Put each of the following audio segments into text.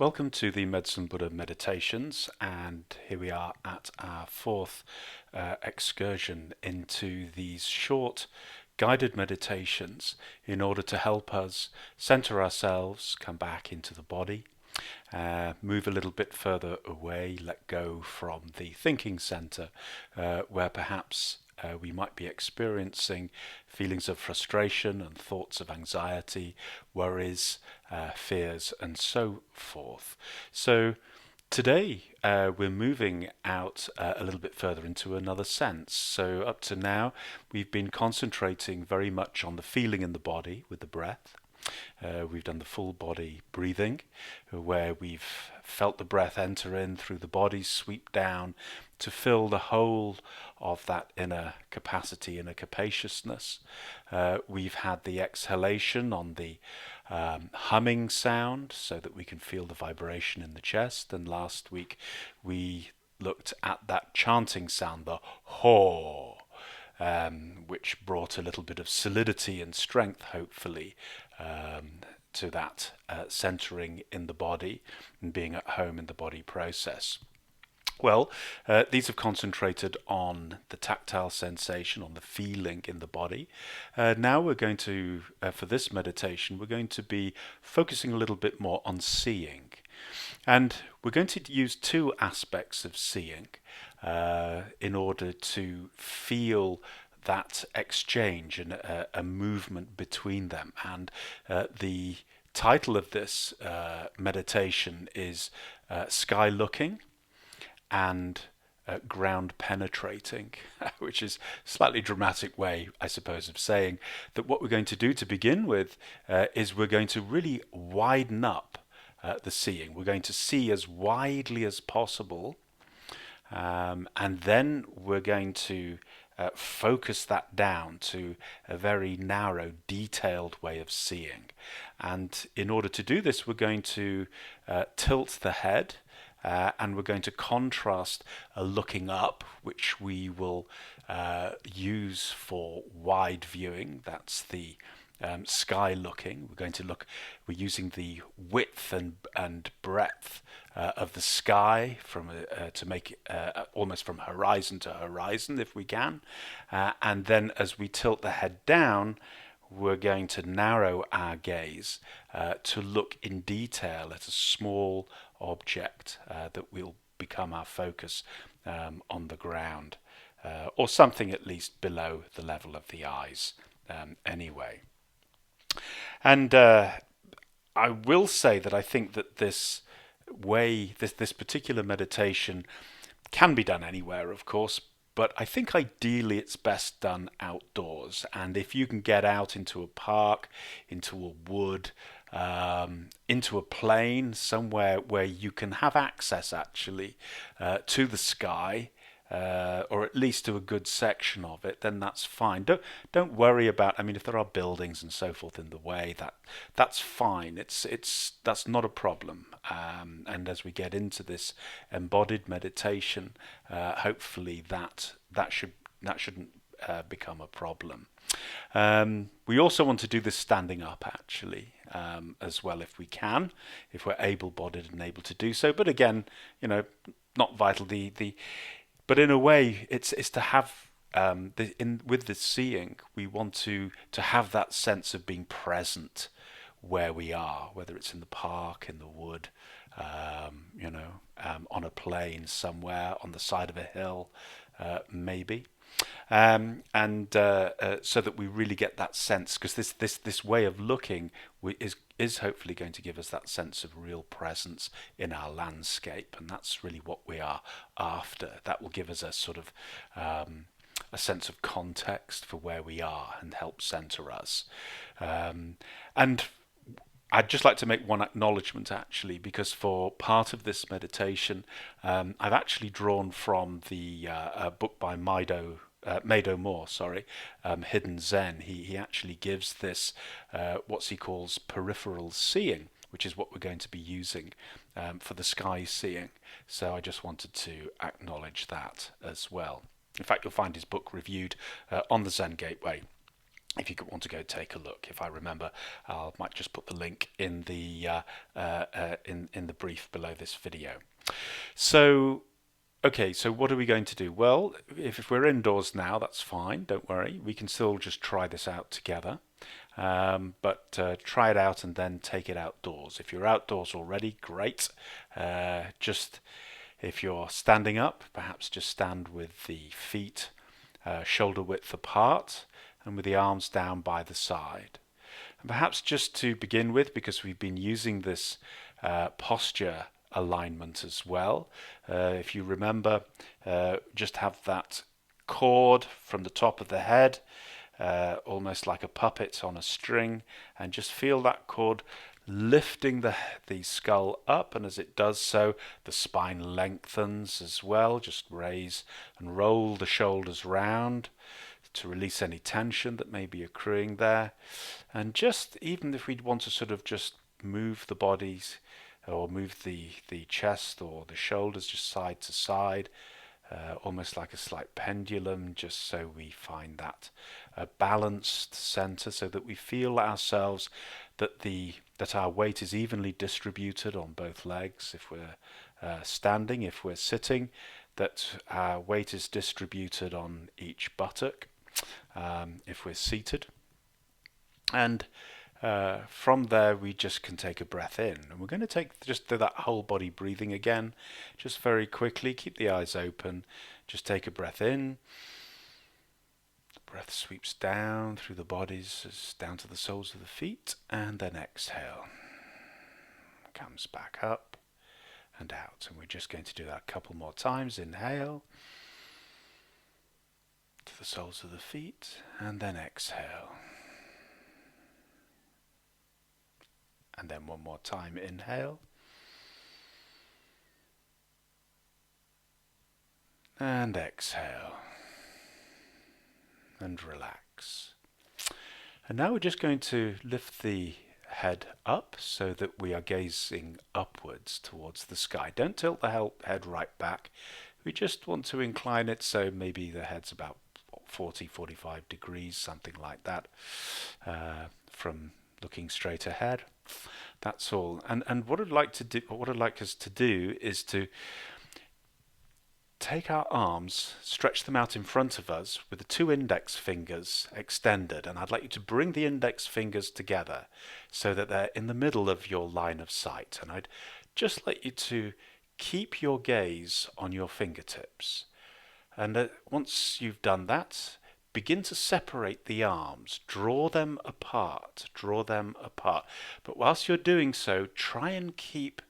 Welcome to the Medicine Buddha Meditations, and here we are at our fourth excursion into these short guided meditations in order to help us center ourselves, come back into the body, move a little bit further away, let go from the thinking center where perhaps we might be experiencing feelings of frustration and thoughts of anxiety, worries, fears, and so forth. So today we're moving out a little bit further into another sense. So up to now we've been concentrating very much on the feeling in the body with the breath. We've done the full body breathing, where we've felt the breath enter in through the body, sweep down to fill the whole of that inner capacity, inner capaciousness. We've had the exhalation on the humming sound so that we can feel the vibration in the chest. And last week we looked at that chanting sound, the ho. Which brought a little bit of solidity and strength, hopefully, to that centering in the body and being at home in the body process. Well, these have concentrated on the tactile sensation, on the feeling in the body. Now we're going to, for this meditation, we're going to be focusing a little bit more on seeing. And we're going to use two aspects of seeing in order to feel that exchange and a movement between them. And the title of this meditation is Sky Looking and ground penetrating, which is a slightly dramatic way, I suppose, of saying that what we're going to do to begin with is we're going to really widen up the seeing. We're going to see as widely as possible, and then we're going to focus that down to a very narrow, detailed way of seeing. And in order to do this, we're going to tilt the head, and we're going to contrast a looking up, which we will use for wide viewing. That's the sky looking. We're using the width and breadth of the sky to make it almost from horizon to horizon if we can. And then as we tilt the head down, we're going to narrow our gaze to look in detail at a small object that will become our focus on the ground, or something at least below the level of the eyes anyway. And I will say that I think that this particular meditation can be done anywhere, of course, but I think ideally it's best done outdoors. And if you can get out into a park, into a wood, into a plain, somewhere where you can have access actually to the sky, or at least to a good section of it, then that's fine. Don't worry about. I mean, if there are buildings and so forth in the way, that's fine. That's not a problem. And as we get into this embodied meditation, hopefully that shouldn't become a problem. We also want to do this standing up actually as well if we can, if we're able-bodied and able to do so. But again, not vital. But in a way, it's to have with the seeing, we want to have that sense of being present where we are, whether it's in the park, in the wood, on a plain somewhere, on the side of a hill, maybe. And so that we really get that sense, because this way of looking is hopefully going to give us that sense of real presence in our landscape, and that's really what we are after. That will give us a sort of a sense of context for where we are and help center us. And I'd just like to make one acknowledgement actually, because for part of this meditation, I've actually drawn from the book by Mado Moore, Hidden Zen. He actually gives this what he calls peripheral seeing, which is what we're going to be using for the sky seeing. So I just wanted to acknowledge that as well. In fact, you'll find his book reviewed on the Zen Gateway if you want to go take a look. If I remember, I might just put the link in the in the brief below this video. So okay, so what are we going to do? Well, if we're indoors now, that's fine. Don't worry. We can still just try this out together. But try it out and then take it outdoors. If you're outdoors already, great. Just if you're standing up, perhaps just stand with the feet shoulder width apart and with the arms down by the side. And perhaps just to begin with, because we've been using this posture alignment as well, if you remember, just have that cord from the top of the head, almost like a puppet on a string, and just feel that cord lifting the skull up, and as it does so, the spine lengthens as well. Just raise and roll the shoulders round to release any tension that may be accruing there. And just even if we want to sort of just move the bodies or move the chest or the shoulders just side to side, almost like a slight pendulum, just so we find that balanced center, so that we feel ourselves that our weight is evenly distributed on both legs. If we're standing, if we're sitting, that our weight is distributed on each buttock. If we're seated, and from there we just can take a breath in, and we're going to just do that whole body breathing again, just very quickly. Keep the eyes open, just take a breath in. The breath sweeps down through the bodies, down to the soles of the feet, and then exhale, comes back up and out. And we're just going to do that a couple more times. Inhale to the soles of the feet, and then exhale. And then one more time, inhale. And exhale. And relax. And now we're just going to lift the head up so that we are gazing upwards towards the sky. Don't tilt the head right back. We just want to incline it so maybe the head's about 40-45 degrees, something like that, from looking straight ahead. That's all. And what I'd like us to do is to take our arms, stretch them out in front of us with the two index fingers extended, and I'd like you to bring the index fingers together so that they're in the middle of your line of sight. And I'd just like you to keep your gaze on your fingertips. And once you've done that, begin to separate the arms, draw them apart. But whilst you're doing so, try and keep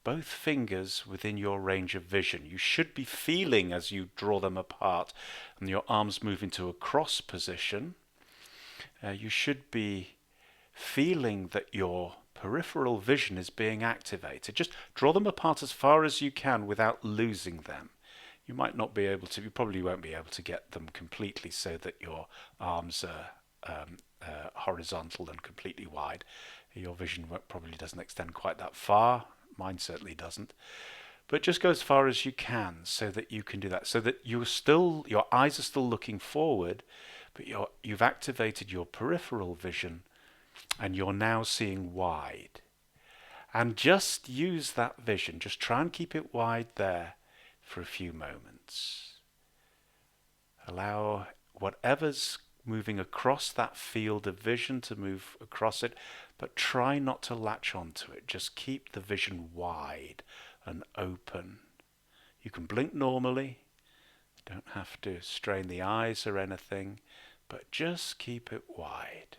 both fingers within your range of vision. You should be feeling, as you draw them apart and your arms move into a cross position, you should be feeling that your peripheral vision is being activated. Just draw them apart as far as you can without losing them. You might not be able to, you probably won't be able to get them completely so that your arms are horizontal and completely wide. Your vision probably doesn't extend quite that far. Mine certainly doesn't. But just go as far as you can so that you can do that. So that your eyes are still looking forward, but you've activated your peripheral vision and you're now seeing wide. And just use that vision. Just try and keep it wide there for a few moments. Allow whatever's moving across that field of vision to move across it, but try not to latch onto it. Just keep the vision wide and open. You can blink normally, don't have to strain the eyes or anything, but just keep it wide.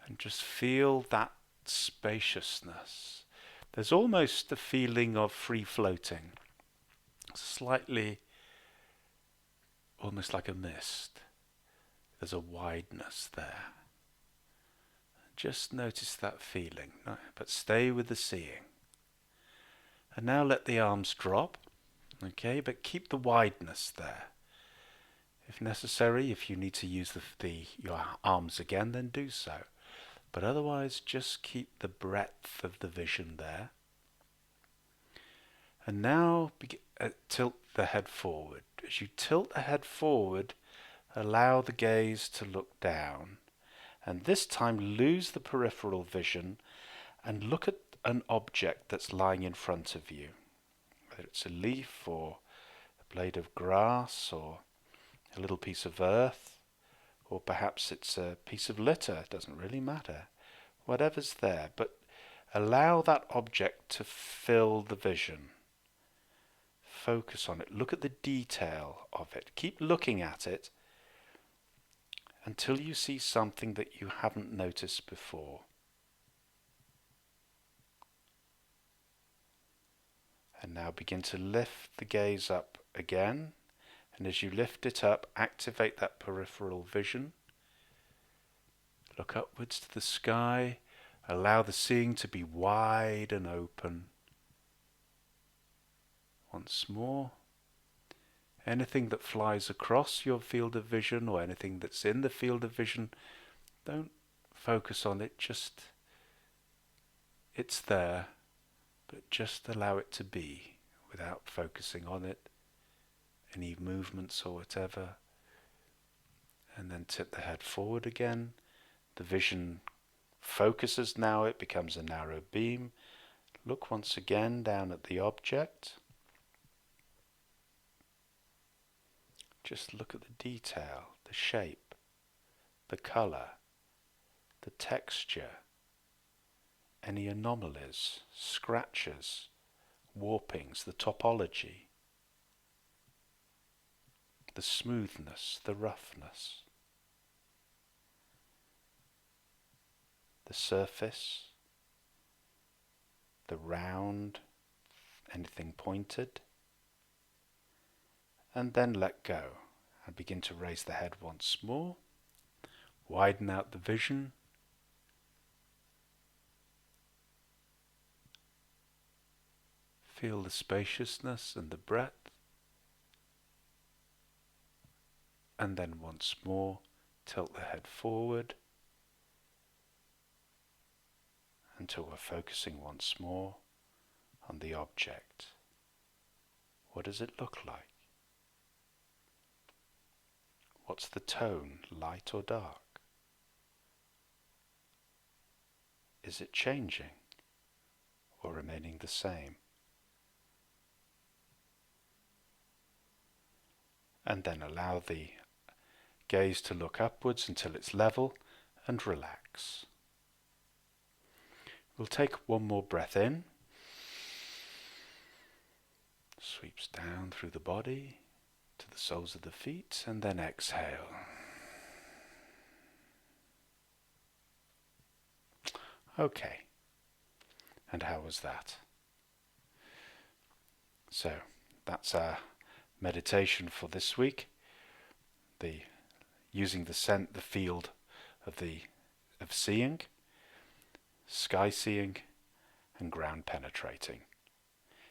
And just feel that spaciousness. There's almost a feeling of free floating, slightly almost like a mist. There's a wideness there. Just notice that feeling, but stay with the seeing. And now let the arms drop, okay, but keep the wideness there. If necessary, if you need to use your arms again, then do so. But otherwise, just keep the breadth of the vision there. And now tilt the head forward. As you tilt the head forward, allow the gaze to look down, and this time lose the peripheral vision and look at an object that's lying in front of you, whether it's a leaf or a blade of grass or a little piece of earth, or perhaps it's a piece of litter. It doesn't really matter. Whatever's there, but allow that object to fill the vision. Focus on it. Look at the detail of it. Keep looking at it until you see something that you haven't noticed before. And now begin to lift the gaze up again. And as you lift it up, activate that peripheral vision. Look upwards to the sky. Allow the seeing to be wide and open. Once more. Anything that flies across your field of vision or anything that's in the field of vision, don't focus on it, just it's there, but just allow it to be without focusing on it, any movements or whatever. And then tip the head forward again. The vision focuses now, it becomes a narrow beam. Look once again down at the object. Just look at the detail, the shape, the colour, the texture, any anomalies, scratches, warpings, the topology, the smoothness, the roughness, the surface, the round, anything pointed. And then let go and begin to raise the head once more. Widen out the vision. Feel the spaciousness and the breadth. And then once more, tilt the head forward until we're focusing once more on the object. What does it look like? What's the tone, light or dark? Is it changing or remaining the same? And then allow the gaze to look upwards until it's level and relax. We'll take one more breath in. Sweeps down through the body to the soles of the feet, and then exhale. Okay, and how was that? So that's our meditation for this week. Using the field of seeing, sky seeing, and ground penetrating.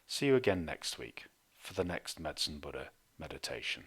See you again next week for the next Medicine Buddha meditation.